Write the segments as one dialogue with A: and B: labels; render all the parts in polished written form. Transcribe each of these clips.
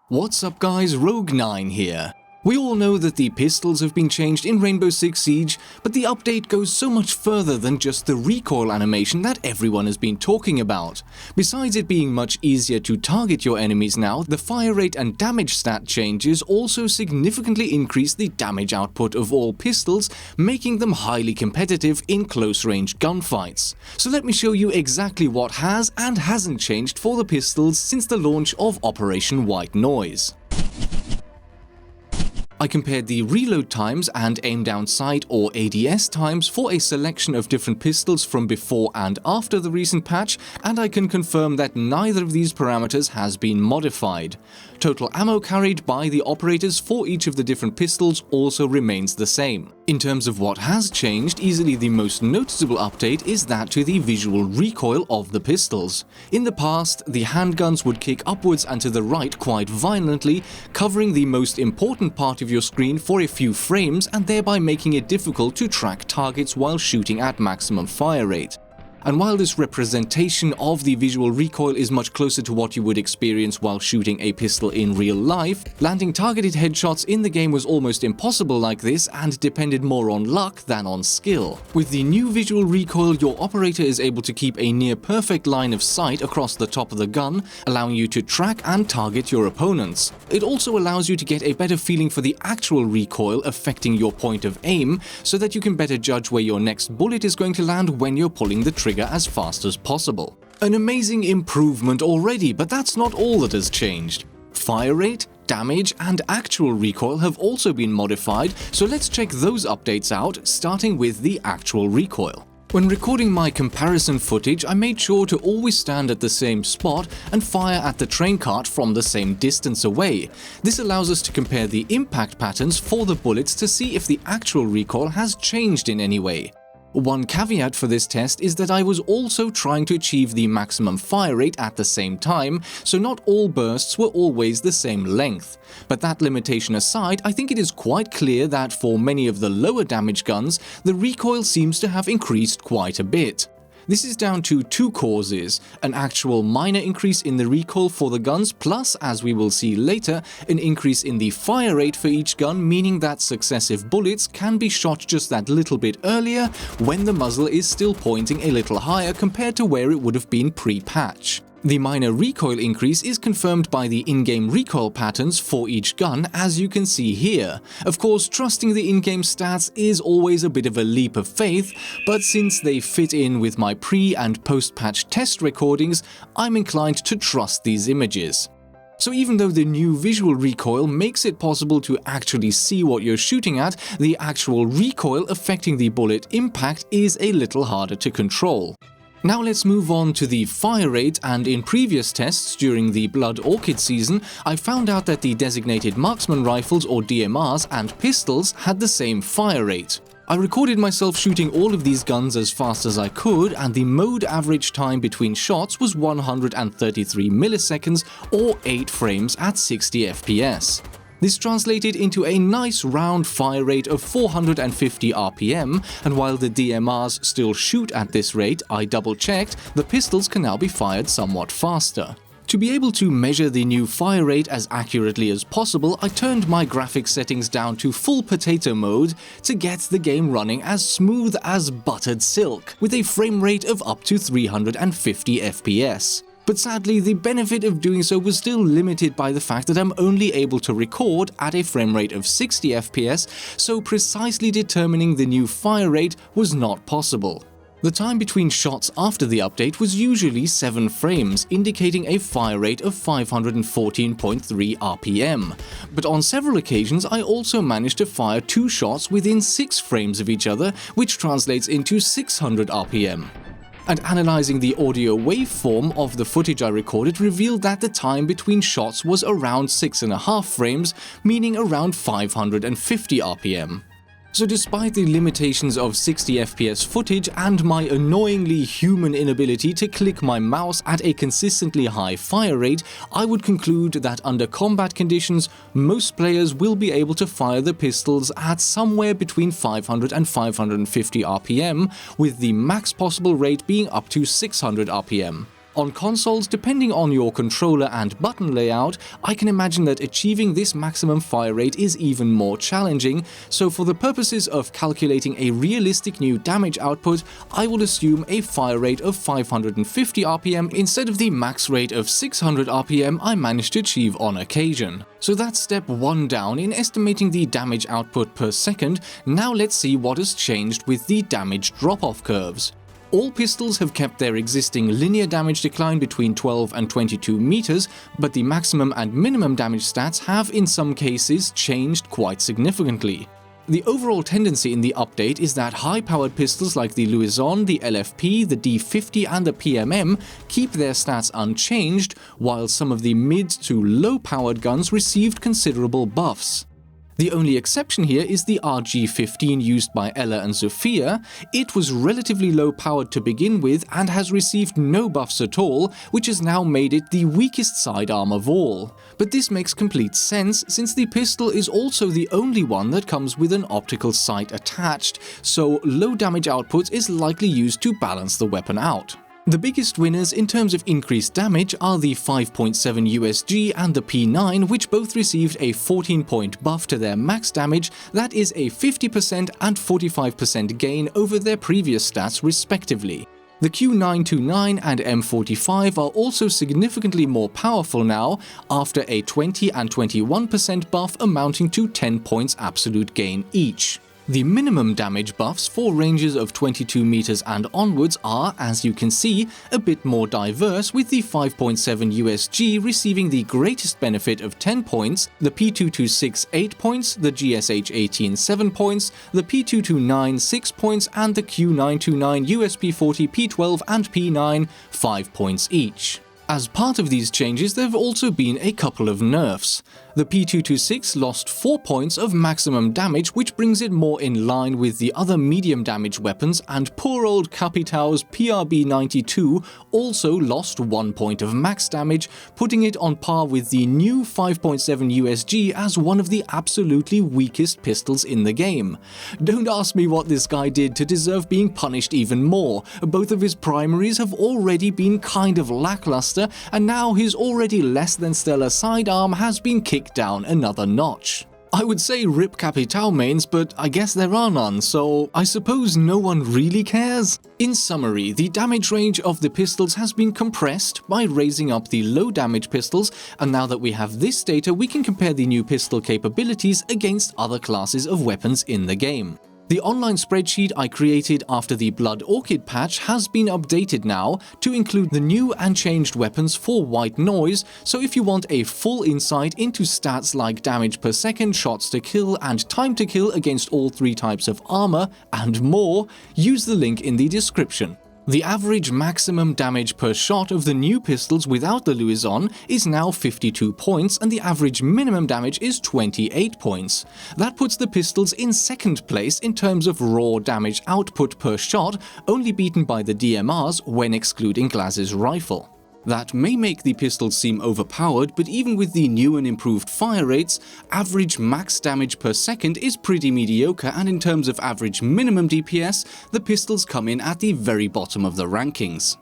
A: What's up guys, Rogue9 here. We all know that the pistols have been changed in Rainbow Six Siege, but the update goes so much further than just the recoil animation that everyone has been talking about. Besides it being much easier to target your enemies now, the fire rate and damage stat changes also significantly increase the damage output of all pistols, making them highly competitive in close-range gunfights. So let me show you exactly what has and hasn't changed for the pistols since the launch of Operation White Noise. I compared the reload times and aim down sight or ADS times for a selection of different pistols from before and after the recent patch, and I can confirm that neither of these parameters has been modified. Total ammo carried by the operators for each of the different pistols also remains the same. In terms of what has changed, easily the most noticeable update is that to the visual recoil of the pistols. In the past, the handguns would kick upwards and to the right quite violently, covering the most important part of your screen for a few frames and thereby making it difficult to track targets while shooting at maximum fire rate. And while this representation of the visual recoil is much closer to what you would experience while shooting a pistol in real life, landing targeted headshots in the game was almost impossible like this and depended more on luck than on skill. With the new visual recoil, your operator is able to keep a near perfect line of sight across the top of the gun, allowing you to track and target your opponents. It also allows you to get a better feeling for the actual recoil affecting your point of aim, so that you can better judge where your next bullet is going to land when you're pulling the trigger as fast as possible. An amazing improvement already, but that's not all that has changed. Fire rate, damage, and actual recoil have also been modified, so let's check those updates out, starting with the actual recoil. When recording my comparison footage, I made sure to always stand at the same spot and fire at the train cart from the same distance away. This allows us to compare the impact patterns for the bullets to see if the actual recoil has changed in any way. One caveat for this test is that I was also trying to achieve the maximum fire rate at the same time, so not all bursts were always the same length. But that limitation aside, I think it is quite clear that for many of the lower damage guns, the recoil seems to have increased quite a bit. This is down to two causes: an actual minor increase in the recoil for the guns, plus, as we will see later, an increase in the fire rate for each gun, meaning that successive bullets can be shot just that little bit earlier when the muzzle is still pointing a little higher compared to where it would have been pre-patch. The minor recoil increase is confirmed by the in-game recoil patterns for each gun, as you can see here. Of course, trusting the in-game stats is always a bit of a leap of faith, but since they fit in with my pre- and post-patch test recordings, I'm inclined to trust these images. So even though the new visual recoil makes it possible to actually see what you're shooting at, the actual recoil affecting the bullet impact is a little harder to control. Now let's move on to the fire rate, and in previous tests during the Blood Orchid season, I found out that the designated marksman rifles or DMRs and pistols had the same fire rate. I recorded myself shooting all of these guns as fast as I could, and the mode average time between shots was 133 milliseconds or 8 frames at 60 FPS. This translated into a nice round fire rate of 450 RPM, and while the DMRs still shoot at this rate, I double-checked, the pistols can now be fired somewhat faster. To be able to measure the new fire rate as accurately as possible, I turned my graphics settings down to full potato mode to get the game running as smooth as buttered silk, with a frame rate of up to 350 FPS. But sadly, the benefit of doing so was still limited by the fact that I'm only able to record at a frame rate of 60 FPS, so precisely determining the new fire rate was not possible. The time between shots after the update was usually 7 frames, indicating a fire rate of 514.3 RPM. But on several occasions, I also managed to fire 2 shots within 6 frames of each other, which translates into 600 RPM. And analyzing the audio waveform of the footage I recorded revealed that the time between shots was around 6.5 frames, meaning around 550 RPM. So despite the limitations of 60 FPS footage and my annoyingly human inability to click my mouse at a consistently high fire rate, I would conclude that under combat conditions, most players will be able to fire the pistols at somewhere between 500 and 550 RPM, with the max possible rate being up to 600 RPM. On consoles, depending on your controller and button layout, I can imagine that achieving this maximum fire rate is even more challenging, so for the purposes of calculating a realistic new damage output, I will assume a fire rate of 550 RPM instead of the max rate of 600 RPM I managed to achieve on occasion. So that's step 1 down in estimating the damage output per second. Now let's see what has changed with the damage drop-off curves. All pistols have kept their existing linear damage decline between 12 and 22 meters, but the maximum and minimum damage stats have in some cases changed quite significantly. The overall tendency in the update is that high-powered pistols like the Louison, the LFP, the D50 and the PMM keep their stats unchanged, while some of the mid to low-powered guns received considerable buffs. The only exception here is the RG-15 used by Ella and Zofia. It was relatively low-powered to begin with and has received no buffs at all, which has now made it the weakest sidearm of all. But this makes complete sense, since the pistol is also the only one that comes with an optical sight attached, so low damage output is likely used to balance the weapon out. The biggest winners in terms of increased damage are the 5.7 USG and the P9, which both received a 14-point buff to their max damage. That is a 50% and 45% gain over their previous stats respectively. The Q929 and M45 are also significantly more powerful now, after a 20 and 21% buff amounting to 10 points absolute gain each. The minimum damage buffs for ranges of 22 meters and onwards are, as you can see, a bit more diverse, with the 5.7 USG receiving the greatest benefit of 10 points, the P226 8 points, the GSH-18 7 points, the P229 6 points, and the Q929 USP40 P12 and P9 5 points each. As part of these changes, there have also been a couple of nerfs. The P226 lost 4 points of maximum damage, which brings it more in line with the other medium damage weapons, and poor old Capitão's PRB92 also lost 1 point of max damage, putting it on par with the new 5.7 USG as one of the absolutely weakest pistols in the game. Don't ask me what this guy did to deserve being punished even more. Both of his primaries have already been kind of lackluster, and now his already less than stellar sidearm has been kicked down another notch. I would say rip Capitão mains, but I guess there are none, so I suppose no one really cares. In summary, the damage range of the pistols has been compressed by raising up the low damage pistols, and now that we have this data, we can compare the new pistol capabilities against other classes of weapons in the game. The online spreadsheet I created after the Blood Orchid patch has been updated now to include the new and changed weapons for white noise, so if you want a full insight into stats like damage per second, shots to kill, and time to kill against all 3 types of armor, and more, use the link in the description. The average maximum damage per shot of the new pistols without the Louison is now 52 points, and the average minimum damage is 28 points. That puts the pistols in second place in terms of raw damage output per shot, only beaten by the DMRs when excluding Glaz's rifle. That may make the pistols seem overpowered, but even with the new and improved fire rates, average max damage per second is pretty mediocre, and in terms of average minimum DPS, the pistols come in at the very bottom of the rankings.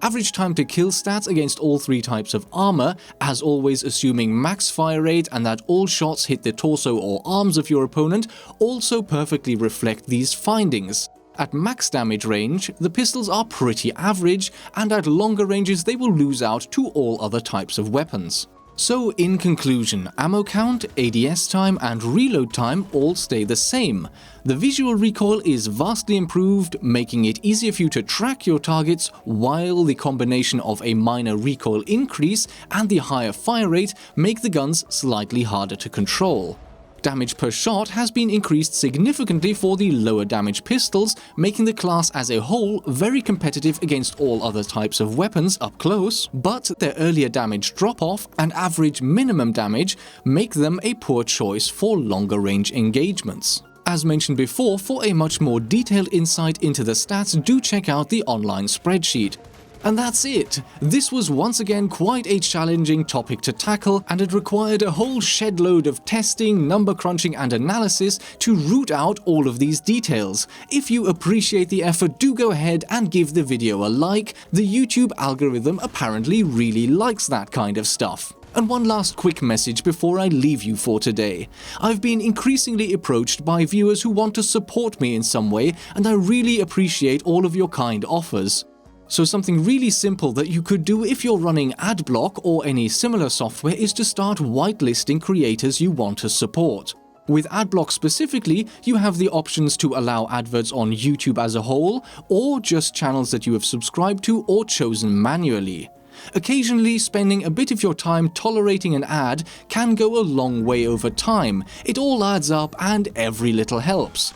A: Average time to kill stats against all 3 types of armor, as always assuming max fire rate and that all shots hit the torso or arms of your opponent, also perfectly reflect these findings. At max damage range, the pistols are pretty average, and at longer ranges they will lose out to all other types of weapons. So in conclusion, ammo count, ADS time and reload time all stay the same. The visual recoil is vastly improved, making it easier for you to track your targets, while the combination of a minor recoil increase and the higher fire rate make the guns slightly harder to control. Damage per shot has been increased significantly for the lower damage pistols, making the class as a whole very competitive against all other types of weapons up close, but their earlier damage drop-off and average minimum damage make them a poor choice for longer range engagements. As mentioned before, for a much more detailed insight into the stats, do check out the online spreadsheet. And that's it. This was once again quite a challenging topic to tackle, and it required a whole shed load of testing, number crunching and analysis to root out all of these details. If you appreciate the effort, do go ahead and give the video a like. The YouTube algorithm apparently really likes that kind of stuff. And one last quick message before I leave you for today. I've been increasingly approached by viewers who want to support me in some way, and I really appreciate all of your kind offers. So something really simple that you could do if you're running Adblock or any similar software is to start whitelisting creators you want to support. With Adblock specifically, you have the options to allow adverts on YouTube as a whole, or just channels that you have subscribed to or chosen manually. Occasionally, spending a bit of your time tolerating an ad can go a long way over time. It all adds up and every little helps.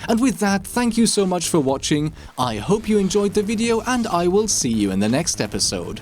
A: And with that, thank you so much for watching. I hope you enjoyed the video and I will see you in the next episode.